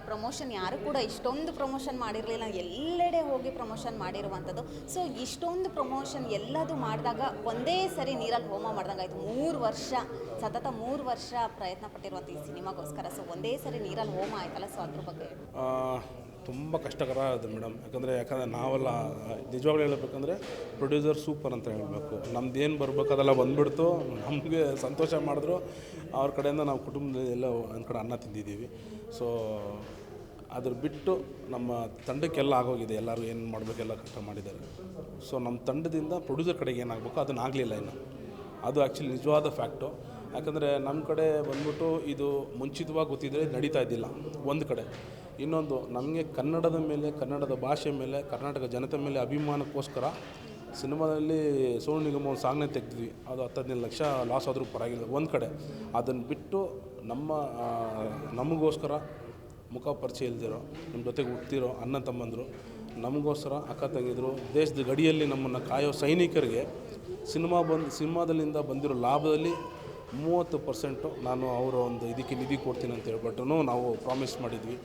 Promotion ಯಾರು ಕೂಡ ಇಷ್ಟೊಂದು ಪ್ರಮೋಷನ್ ಮಾಡಿರಲಿಲ್ಲ, ಎಲ್ಲೆಡೆ ಹೋಗಿ ಪ್ರಮೋಷನ್ ಮಾಡಿರುವಂಥದ್ದು. ಸೊ ಇಷ್ಟೊಂದು ಪ್ರಮೋಷನ್ ಎಲ್ಲದು ಮಾಡಿದಾಗ ಒಂದೇ ಸರಿ ನೀರಲ್ಲಿ ಹೋಮ ಮಾಡ್ದಂಗೆ ಆಯಿತು. 3 ವರ್ಷ ಸತತ 3 ವರ್ಷ ಪ್ರಯತ್ನ ಪಟ್ಟಿರುವಂಥ ಈ ಸಿನಿಮಾಗೋಸ್ಕರ. ಸೊ ಒಂದೇ ಸರಿ ನೀರಲ್ಲಿ ಹೋಮ ಆಯ್ತಲ್ಲ, ಸೊ ಅದ್ರ ಬಗ್ಗೆ ತುಂಬ ಕಷ್ಟಕರ ಅದು ಮೇಡಮ್. ಯಾಕಂದರೆ ನಾವೆಲ್ಲ ನಿಜವಾಗ್ಲೂ ಹೇಳಬೇಕಂದ್ರೆ ಪ್ರೊಡ್ಯೂಸರ್ ಸೂಪರ್ ಅಂತ ಹೇಳಬೇಕು. ನಮ್ದು ಏನು ಬರಬೇಕು ಅದೆಲ್ಲ ಬಂದುಬಿಡ್ತು. ನಮಗೆ ಸಂತೋಷ ಮಾಡಿದ್ರು. ಅವ್ರ ಕಡೆಯಿಂದ ನಾವು ಕುಟುಂಬದಲ್ಲಿ ಎಲ್ಲ ಒಂದು ಕಡೆ ಅನ್ನ ತಿಂದಿದ್ದೀವಿ. ಸೊ ಅದ್ರ ಬಿಟ್ಟು ನಮ್ಮ ತಂಡಕ್ಕೆಲ್ಲ ಆಗೋಗಿದೆ. ಎಲ್ಲರೂ ಏನು ಮಾಡಬೇಕೆಲ್ಲ ಕಷ್ಟ ಮಾಡಿದ್ದಾರೆ. ಸೊ ನಮ್ಮ ತಂಡದಿಂದ ಪ್ರೊಡ್ಯೂಸರ್ ಕಡೆಗೆ ಏನಾಗಬೇಕು ಅದನ್ನು ಆಗಲಿಲ್ಲ ಇನ್ನು. ಅದು ಆ್ಯಕ್ಚುಲಿ ನಿಜವಾದ ಫ್ಯಾಕ್ಟು. ಯಾಕಂದರೆ ನಮ್ಮ ಕಡೆ ಬಂದ್ಬಿಟ್ಟು ಇದು ಮುಂಚಿತವಾಗಿ ಗೊತ್ತಿದ್ದರೆ ನಡೀತಾ ಇದ್ದಿಲ್ಲ ಒಂದು ಕಡೆ. ಇನ್ನೊಂದು, ನಮಗೆ ಕನ್ನಡದ ಮೇಲೆ, ಕನ್ನಡದ ಭಾಷೆ ಮೇಲೆ, ಕರ್ನಾಟಕ ಜನತೆ ಮೇಲೆ ಅಭಿಮಾನಕ್ಕೋಸ್ಕರ ಸಿನಿಮಾದಲ್ಲಿ ಸೋನು ನಿಗಮ್ ಒಂದು ಸಾಂಗ್ನೇ ತೆಗೆದ್ವಿ. ಅದು 10-15 ಲಕ್ಷ ಲಾಸ್ ಆದರೂ ಪರವಾಗಿಲ್ಲ ಒಂದು ಕಡೆ. ಅದನ್ನು ಬಿಟ್ಟು ನಮಗೋಸ್ಕರ ಮುಖ ಪರಿಚಯ ಇಲ್ದಿರೋ, ನಮ್ಮ ಜೊತೆಗೆ ಹುಟ್ಟಿರೋ ಅಣ್ಣ ತಮ್ಮಂದರು, ನಮಗೋಸ್ಕರ ಅಕ್ಕ ತಂಗಿದ್ರು, ದೇಶದ ಗಡಿಯಲ್ಲಿ ನಮ್ಮನ್ನು ಕಾಯೋ ಸೈನಿಕರಿಗೆ ಸಿನಿಮಾದಲ್ಲಿಂದ ಬಂದಿರೋ ಲಾಭದಲ್ಲಿ 30% ನಾನು ಅವರ ಒಂದು ಇದಕ್ಕೆ ನಿಧಿ ಕೊಡ್ತೀನಿ ಅಂತ ಹೇಳ್ಬಿಟ್ಟು ನಾವು ಪ್ರಾಮಿಸ್ ಮಾಡಿದ್ವಿ.